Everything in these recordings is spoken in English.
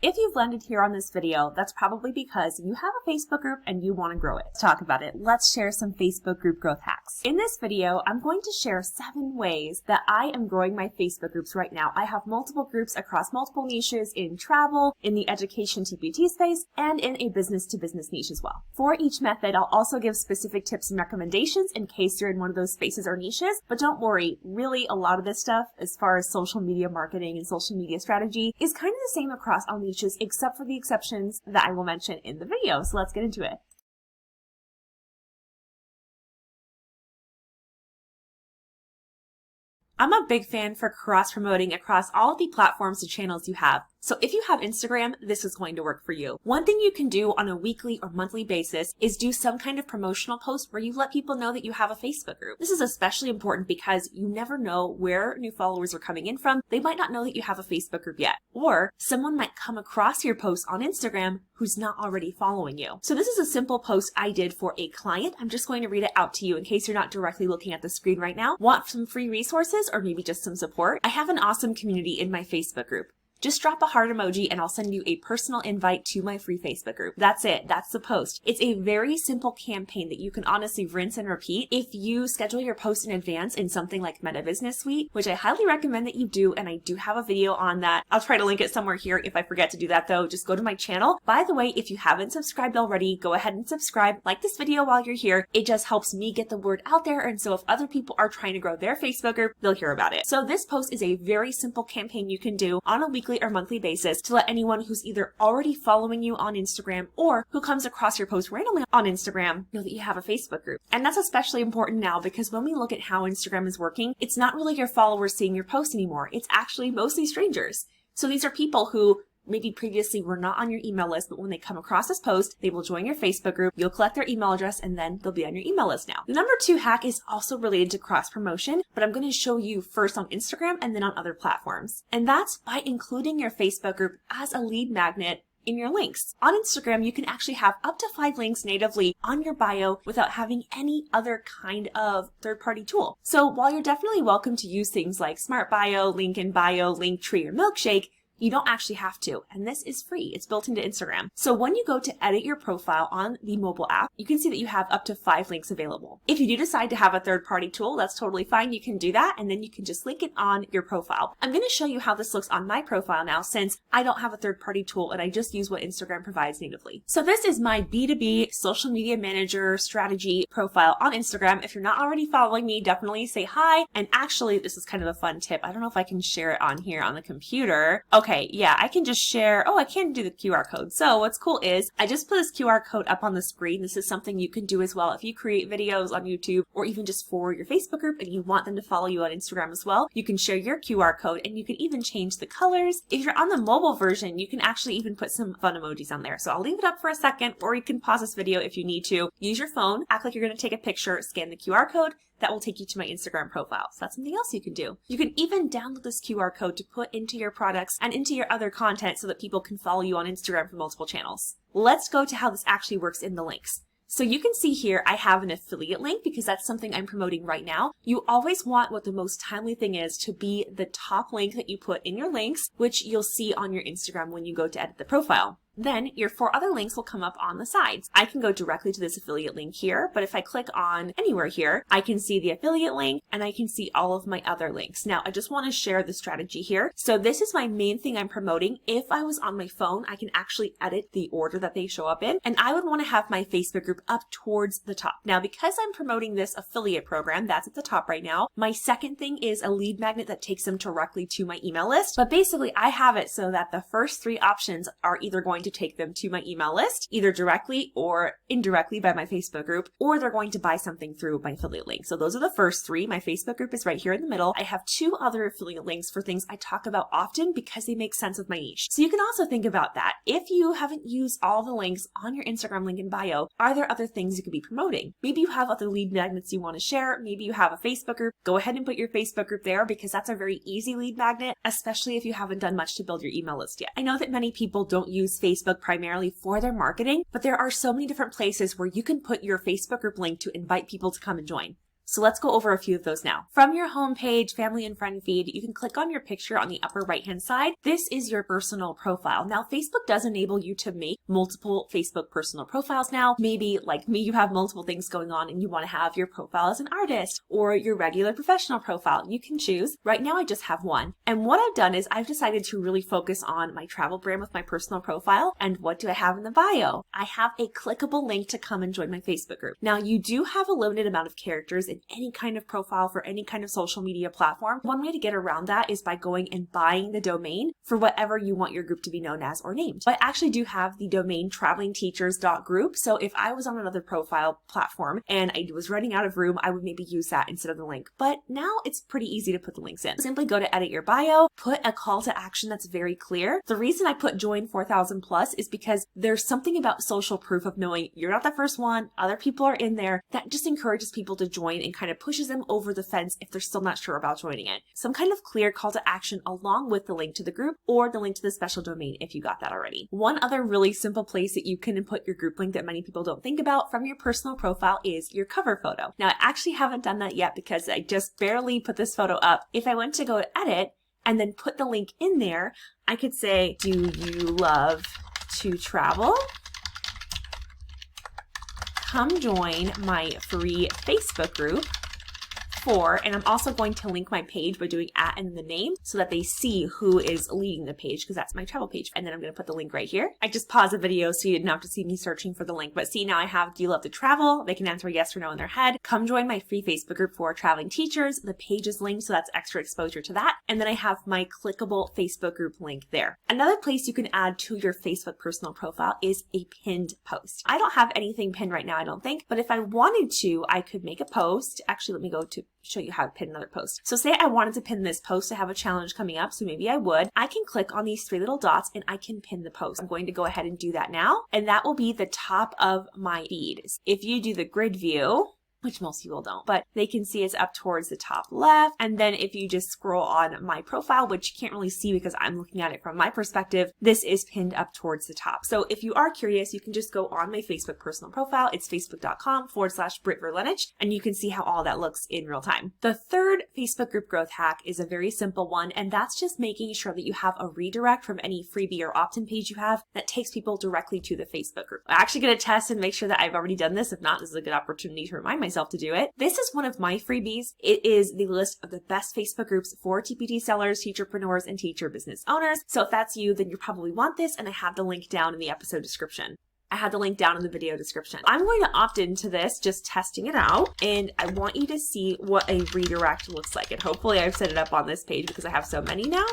If you've landed here on this video, that's probably because you have a Facebook group and you want to grow it. Let's talk about it. Let's share some Facebook group growth hacks. In this video, I'm going to share 7 ways that I am growing my Facebook groups right now. I have multiple groups across multiple niches in travel, in the education TPT space, and in a business-to-business niche as well. For each method, I'll also give specific tips and recommendations in case you're in one of those spaces or niches. But don't worry, really a lot of this stuff, as far as social media marketing and social media strategy, is kind of the same across all niches, except for the exceptions that I will mention in the video. So let's get into it. I'm a big fan for cross-promoting across all of the platforms and channels you have. So if you have Instagram, this is going to work for you. One thing you can do on a weekly or monthly basis is do some kind of promotional post where you let people know that you have a Facebook group. This is especially important because you never know where new followers are coming in from. They might not know that you have a Facebook group yet, or someone might come across your post on Instagram who's not already following you. So this is a simple post I did for a client. I'm just going to read it out to you in case you're not directly looking at the screen right now. Want some free resources or maybe just some support? I have an awesome community in my Facebook group. Just drop a heart emoji and I'll send you a personal invite to my free Facebook group. That's it. That's the post. It's a very simple campaign that you can honestly rinse and repeat if you schedule your post in advance in something like Meta Business Suite, which I highly recommend that you do, and I do have a video on that. I'll try to link it somewhere here. If I forget to do that though, just go to my channel. By the way, if you haven't subscribed already, go ahead and subscribe. Like this video while you're here. It just helps me get the word out there, and so if other people are trying to grow their Facebook group, they'll hear about it. So this post is a very simple campaign you can do on a weekly or monthly basis to let anyone who's either already following you on Instagram or who comes across your post randomly on Instagram know that you have a Facebook group. And that's especially important now because when we look at how Instagram is working, it's not really your followers seeing your post anymore. It's actually mostly strangers. So these are people who maybe previously were not on your email list, but when they come across this post, they will join your Facebook group, you'll collect their email address, and then they'll be on your email list now. The number 2 hack is also related to cross-promotion, but I'm going to show you first on Instagram and then on other platforms. And that's by including your Facebook group as a lead magnet in your links. On Instagram, you can actually have up to 5 links natively on your bio without having any other kind of third-party tool. So while you're definitely welcome to use things like Smart Bio, Link in Bio, Linktree, or Milkshake, you don't actually have to, and this is free. It's built into Instagram. So when you go to edit your profile on the mobile app, you can see that you have up to 5 links available. If you do decide to have a third-party tool, that's totally fine. You can do that, and then you can just link it on your profile. I'm going to show you how this looks on my profile now since I don't have a third-party tool and I just use what Instagram provides natively. So this is my B2B social media manager strategy profile on Instagram. If you're not already following me, definitely say hi. And actually, this is kind of a fun tip. I don't know if I can share it on here on the computer. Okay, yeah, I can just share. Oh, I can do the QR code. So what's cool is I just put this QR code up on the screen. This is something you can do as well if you create videos on YouTube or even just for your Facebook group and you want them to follow you on Instagram as well. You can share your QR code and you can even change the colors. If you're on the mobile version, you can actually even put some fun emojis on there. So I'll leave it up for a second, or you can pause this video if you need to. Use your phone, act like you're going to take a picture, scan the QR code. That will take you to my Instagram profile. So that's something else you can do. You can even download this QR code to put into your products and into your other content so that people can follow you on Instagram from multiple channels. Let's go to how this actually works in the links. So you can see here I have an affiliate link because that's something I'm promoting right now. You always want what the most timely thing is to be the top link that you put in your links, which you'll see on your Instagram when you go to edit the profile. Then your 4 other links will come up on the sides. I can go directly to this affiliate link here, but if I click on anywhere here, I can see the affiliate link and I can see all of my other links. Now, I just want to share the strategy here. So this is my main thing I'm promoting. If I was on my phone, I can actually edit the order that they show up in, and I would want to have my Facebook group up towards the top. Now, because I'm promoting this affiliate program, that's at the top right now, my second thing is a lead magnet that takes them directly to my email list. But basically, I have it so that the first 3 options are either going to take them to my email list, either directly or indirectly by my Facebook group, or they're going to buy something through my affiliate link. So those are the first 3. My Facebook group is right here in the middle. I have 2 other affiliate links for things I talk about often because they make sense with my niche. So you can also think about that. If you haven't used all the links on your Instagram link in bio, are there other things you could be promoting? Maybe you have other lead magnets you want to share. Maybe you have a Facebook group. Go ahead and put your Facebook group there because that's a very easy lead magnet, especially if you haven't done much to build your email list yet. I know that many people don't use Facebook primarily for their marketing, but there are so many different places where you can put your Facebook group link to invite people to come and join. So let's go over a few of those now. From your homepage, family and friend feed, you can click on your picture on the upper right-hand side. This is your personal profile. Now, Facebook does enable you to make multiple Facebook personal profiles now. Maybe like me, you have multiple things going on and you want to have your profile as an artist or your regular professional profile. You can choose. Right now, I just have one. And what I've done is I've decided to really focus on my travel brand with my personal profile. And what do I have in the bio? I have a clickable link to come and join my Facebook group. Now, you do have a limited amount of characters in any kind of profile for any kind of social media platform. One way to get around that is by going and buying the domain for whatever you want your group to be known as or named. I actually do have the domain travelingteachers.group. So if I was on another profile platform and I was running out of room, I would maybe use that instead of the link. But now it's pretty easy to put the links in. Simply go to edit your bio, put a call to action that's very clear. The reason I put join 4,000 plus is because there's something about social proof of knowing you're not the first one, other people are in there, that just encourages people to join and kind of pushes them over the fence if they're still not sure about joining it. Some kind of clear call to action along with the link to the group or the link to the special domain if you got that already. One other really simple place that you can input your group link that many people don't think about from your personal profile is your cover photo. Now, I actually haven't done that yet because I just barely put this photo up. If I went to go to edit and then put the link in there, I could say, do you love to travel? Come join my free Facebook group and I'm also going to link my page by doing @ and the name so that they see who is leading the page because that's my travel page. And then I'm going to put the link right here. I just paused the video so you didn't have to see me searching for the link. But see, now I have, do you love to travel? They can answer yes or no in their head. Come join my free Facebook group for traveling teachers. The page is linked, so that's extra exposure to that. And then I have my clickable Facebook group link there. Another place you can add to your Facebook personal profile is a pinned post. I don't have anything pinned right now, I don't think, but if I wanted to, I could make a post. Actually, let me go to show you how to pin another post. So say I wanted to pin this post to have a challenge coming up, so maybe I would. I can click on these 3 little dots and I can pin the post. I'm going to go ahead and do that now, and that will be the top of my feed. If you do the grid view, which most people don't, but they can see it's up towards the top left. And then if you just scroll on my profile, which you can't really see because I'm looking at it from my perspective, this is pinned up towards the top. So if you are curious, you can just go on my Facebook personal profile. It's facebook.com/Britt Verlenich, and you can see how all that looks in real time. The third Facebook group growth hack is a very simple one, and that's just making sure that you have a redirect from any freebie or opt-in page you have that takes people directly to the Facebook group. I'm actually going to test and make sure that I've already done this. If not, this is a good opportunity to remind myself to do it. This is one of my freebies. It is the list of the best Facebook groups for TPT sellers, teacherpreneurs, and teacher business owners. So if that's you, then you probably want this, and I have the link down in the episode description. I had the link down in the video description. I'm going to opt into this, just testing it out, and I want you to see what a redirect looks like. And hopefully I've set it up on this page because I have so many now.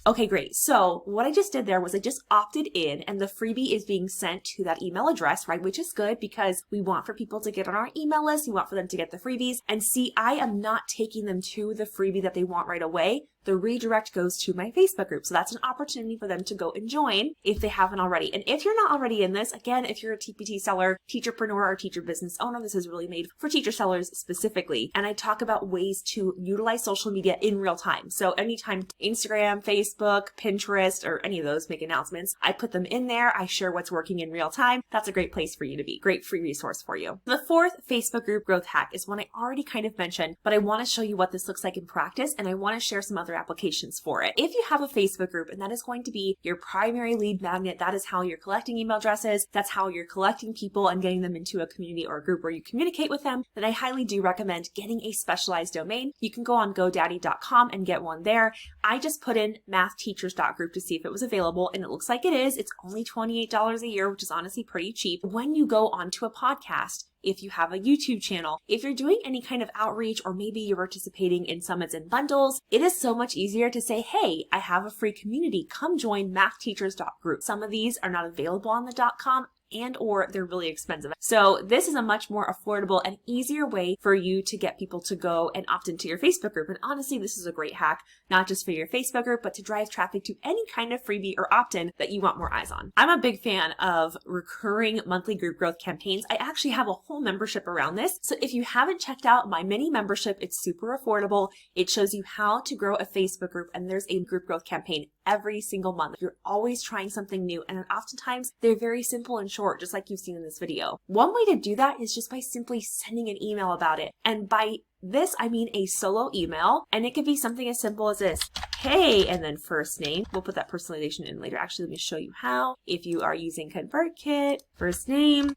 Okay, great. So what I just did there was I just opted in, and the freebie is being sent to that email address, right? Which is good because we want for people to get on our email list. We want for them to get the freebies. And see, I am not taking them to the freebie that they want right away. The redirect goes to my Facebook group. So that's an opportunity for them to go and join if they haven't already. And if you're not already in this, again, if you're a TPT seller, teacherpreneur, or teacher business owner, this is really made for teacher sellers specifically. And I talk about ways to utilize social media in real time. So anytime Instagram, Facebook, Pinterest, or any of those make announcements, I put them in there. I share what's working in real time. That's a great place for you to be. Great free resource for you. The fourth Facebook group growth hack is one I already kind of mentioned, but I want to show you what this looks like in practice, and I want to share some other applications for it. If you have a Facebook group, and that is going to be your primary lead magnet, that is how you're collecting email addresses, that's how you're collecting people and getting them into a community or a group where you communicate with them, then I highly do recommend getting a specialized domain. You can go on GoDaddy.com and get one there. I just put in mathteachers.group to see if it was available, and it looks like it is. It's only $28 a year, which is honestly pretty cheap. When you go onto a podcast, if you have a YouTube channel, if you're doing any kind of outreach, or maybe you're participating in summits and bundles, it is so much easier to say, hey, I have a free community. Come join mathteachers.group. Some of these are not available on the .com, and or they're really expensive. So this is a much more affordable and easier way for you to get people to go and opt into your Facebook group. And honestly, this is a great hack, not just for your Facebook group, but to drive traffic to any kind of freebie or opt-in that you want more eyes on. I'm a big fan of recurring monthly group growth campaigns. I actually have a whole membership around this. So if you haven't checked out my mini membership, it's super affordable. It shows you how to grow a Facebook group, and there's a group growth campaign every single month. You're always trying something new, and oftentimes they're very simple and short, just like you've seen in this video. One way to do that is just by simply sending an email about it. And by this, I mean a solo email, and it could be something as simple as this. Hey, and then first name. We'll put that personalization in later. Actually, let me show you how. If you are using ConvertKit, first name.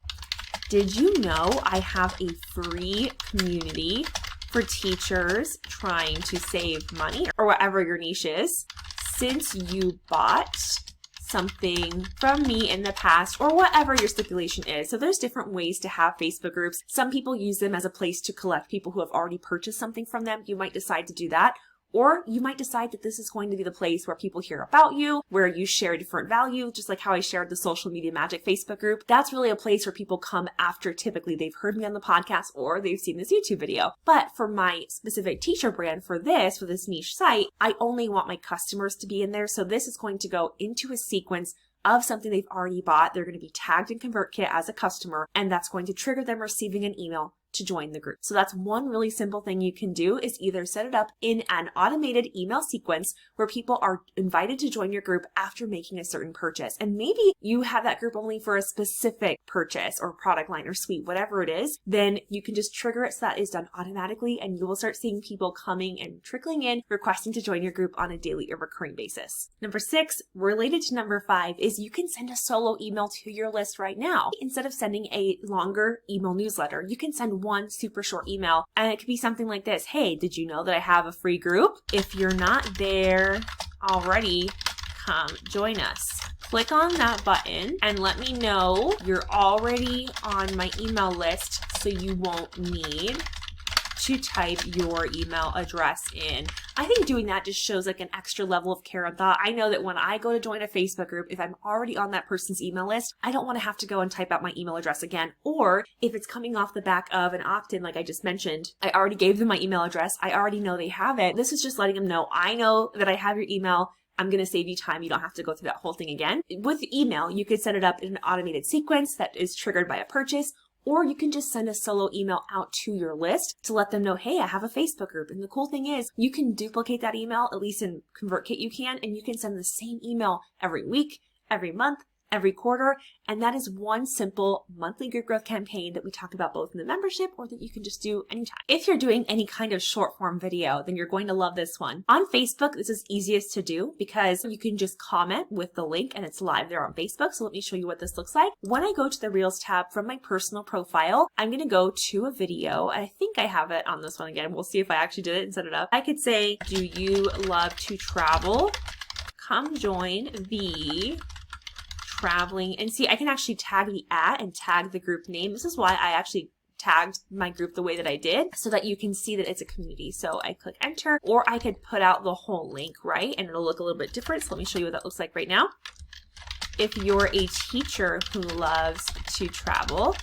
Did you know I have a free community for teachers trying to save money, or whatever your niche is, since you bought something from me in the past, or whatever your stipulation is. So there's different ways to have Facebook groups. Some people use them as a place to collect people who have already purchased something from them. You might decide to do that. Or you might decide that this is going to be the place where people hear about you, where you share different value, just like how I shared the Social Media Magic Facebook group. That's really a place where people come after typically they've heard me on the podcast or they've seen this YouTube video. But for my specific teacher brand, for this niche site, I only want my customers to be in there. So this is going to go into a sequence of something they've already bought. They're going to be tagged in ConvertKit as a customer, and that's going to trigger them receiving an email to join the group. So that's one really simple thing you can do, is either set it up in an automated email sequence where people are invited to join your group after making a certain purchase. And maybe you have that group only for a specific purchase or product line or suite, whatever it is, then you can just trigger it so that is done automatically, and you will start seeing people coming and trickling in, requesting to join your group on a daily or recurring basis. Number 6, related to number 5, is you can send a solo email to your list right now. Instead of sending a longer email newsletter, you can send one super short email, and it could be something like this. Hey, did you know that I have a free group? If you're not there already, come join us. Click on that button and let me know you're already on my email list, so you won't need to type your email address in. I think doing that just shows like an extra level of care and thought. I know that when I go to join a Facebook group, if I'm already on that person's email list, I don't want to have to go and type out my email address again. Or if it's coming off the back of an opt-in, like I just mentioned, I already gave them my email address. I already know they have it. This is just letting them know, I know that I have your email. I'm going to save you time. You don't have to go through that whole thing again. With email, you could set it up in an automated sequence that is triggered by a purchase, or you can just send a solo email out to your list to let them know, hey, I have a Facebook group. And the cool thing is you can duplicate that email, at least in ConvertKit you can, and you can send the same email every week, every month, every quarter. And that is one simple monthly group growth campaign that we talk about both in the membership, or that you can just do anytime. If you're doing any kind of short form video, then you're going to love this one. On Facebook, this is easiest to do because you can just comment with the link and it's live there on Facebook. So let me show you what this looks like. When I go to the Reels tab from my personal profile, I'm going to go to a video. I think I have it on this one again. We'll see if I actually did it and set it up. I could say, do you love to travel? Come join the traveling. And see, I can actually tag the @ and tag the group name. This is why I actually tagged my group the way that I did, so that you can see that it's a community. So I click enter, or I could put out the whole link, right? And it'll look a little bit different. So let me show you what that looks like right now. If you're a teacher who loves to travel,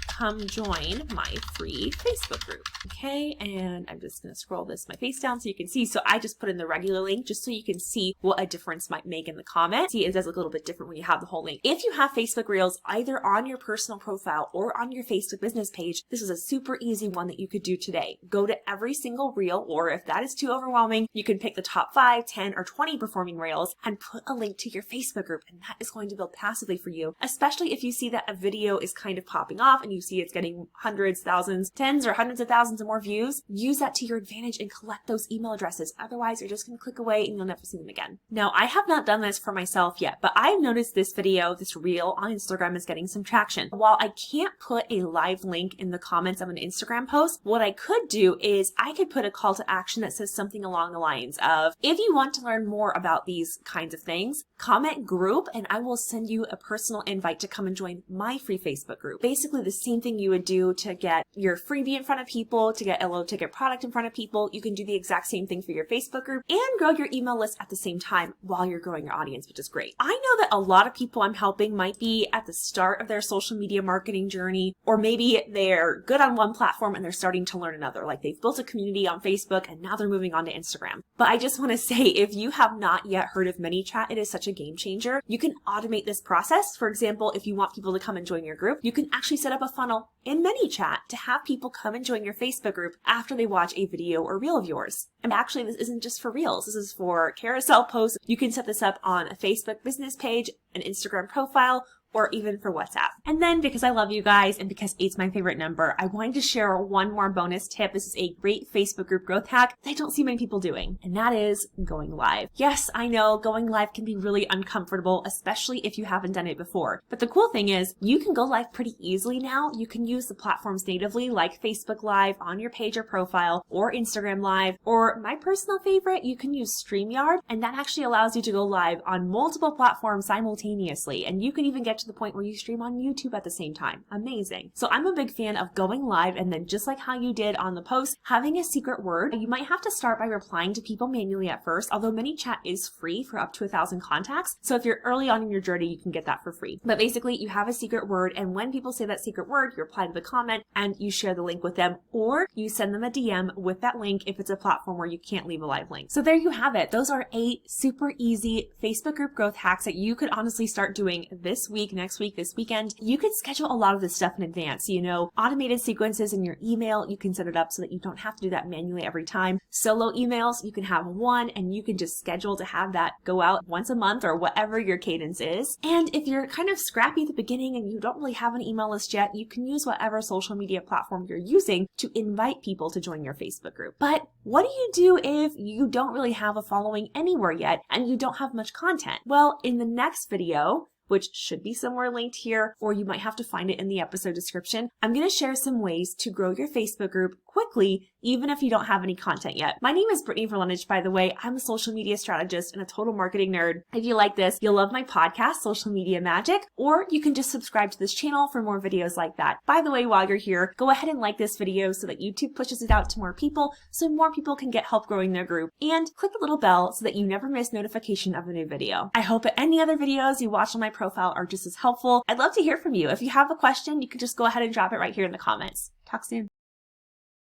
come join my free Facebook group. Okay, and I'm just going to scroll my face down so you can see. So I just put in the regular link just so you can see what a difference might make in the comment. See, it does look a little bit different when you have the whole link. If you have Facebook Reels either on your personal profile or on your Facebook business page, this is a super easy one that you could do today. Go to every single reel, or if that is too overwhelming, you can pick the top 5, 10, or 20 performing reels and put a link to your Facebook group, and that is going to build passively for you, especially if you see that a video is kind of popping off and you see it's getting hundreds, thousands, tens or hundreds of thousands of more views. Use that to your advantage and collect those email addresses. Otherwise, you're just going to click away and you'll never see them again. Now, I have not done this for myself yet, but I've noticed this video, this reel on Instagram is getting some traction. While I can't put a live link in the comments of an Instagram post, what I could do is I could put a call to action that says something along the lines of, if you want to learn more about these kinds of things, comment group and I will send you a personal invite to come and join my free Facebook group. Basically the same thing you would do to get your freebie in front of people, to get a low ticket product in front of people. You can do the exact same thing for your Facebook group and grow your email list at the same time while you're growing your audience, which is great. I know that a lot of people I'm helping might be at the start of their social media marketing journey, or maybe they're good on one platform and they're starting to learn another. Like they've built a community on Facebook and now they're moving on to Instagram. But I just want to say, if you have not yet heard of ManyChat, it is such a game changer. You can automate this process. For example, if you want people to come and join your group, you can actually set up a funnel funnel in ManyChat to have people come and join your Facebook group after they watch a video or reel of yours. And actually, this isn't just for reels. This is for carousel posts. You can set this up on a Facebook business page, an Instagram profile, or even for WhatsApp. And then because I love you guys and because 8's my favorite number, I wanted to share one more bonus tip. This is a great Facebook group growth hack that I don't see many people doing, and that is going live. Yes, I know going live can be really uncomfortable, especially if you haven't done it before. But the cool thing is you can go live pretty easily now. You can use the platforms natively like Facebook Live on your page or profile, or Instagram Live, or my personal favorite, you can use StreamYard, and that actually allows you to go live on multiple platforms simultaneously, and you can even get to the point where you stream on YouTube at the same time. Amazing. So I'm a big fan of going live, and then just like how you did on the post, having a secret word. You might have to start by replying to people manually at first, although ManyChat is free for up to 1,000 contacts. So if you're early on in your journey, you can get that for free. But basically you have a secret word, and when people say that secret word, you reply to the comment and you share the link with them, or you send them a DM with that link if it's a platform where you can't leave a live link. So there you have it. Those are 8 super easy Facebook group growth hacks that you could honestly start doing this week, next week, this weekend. You could schedule a lot of this stuff in advance. You know, automated sequences in your email, you can set it up so that you don't have to do that manually every time. Solo emails, you can have one and you can just schedule to have that go out once a month or whatever your cadence is. And if you're kind of scrappy at the beginning and you don't really have an email list yet, you can use whatever social media platform you're using to invite people to join your Facebook group. But what do you do if you don't really have a following anywhere yet and you don't have much content? Well, in the next video, which should be somewhere linked here, or you might have to find it in the episode description, I'm going to share some ways to grow your Facebook group quickly, even if you don't have any content yet. My name is Brittany Verlenich, by the way. I'm a social media strategist and a total marketing nerd. If you like this, you'll love my podcast, Social Media Magic, or you can just subscribe to this channel for more videos like that. By the way, while you're here, go ahead and like this video so that YouTube pushes it out to more people, so more people can get help growing their group, and click the little bell so that you never miss notification of a new video. I hope that any other videos you watch on my profile are just as helpful. I'd love to hear from you. If you have a question, you can just go ahead and drop it right here in the comments. Talk soon.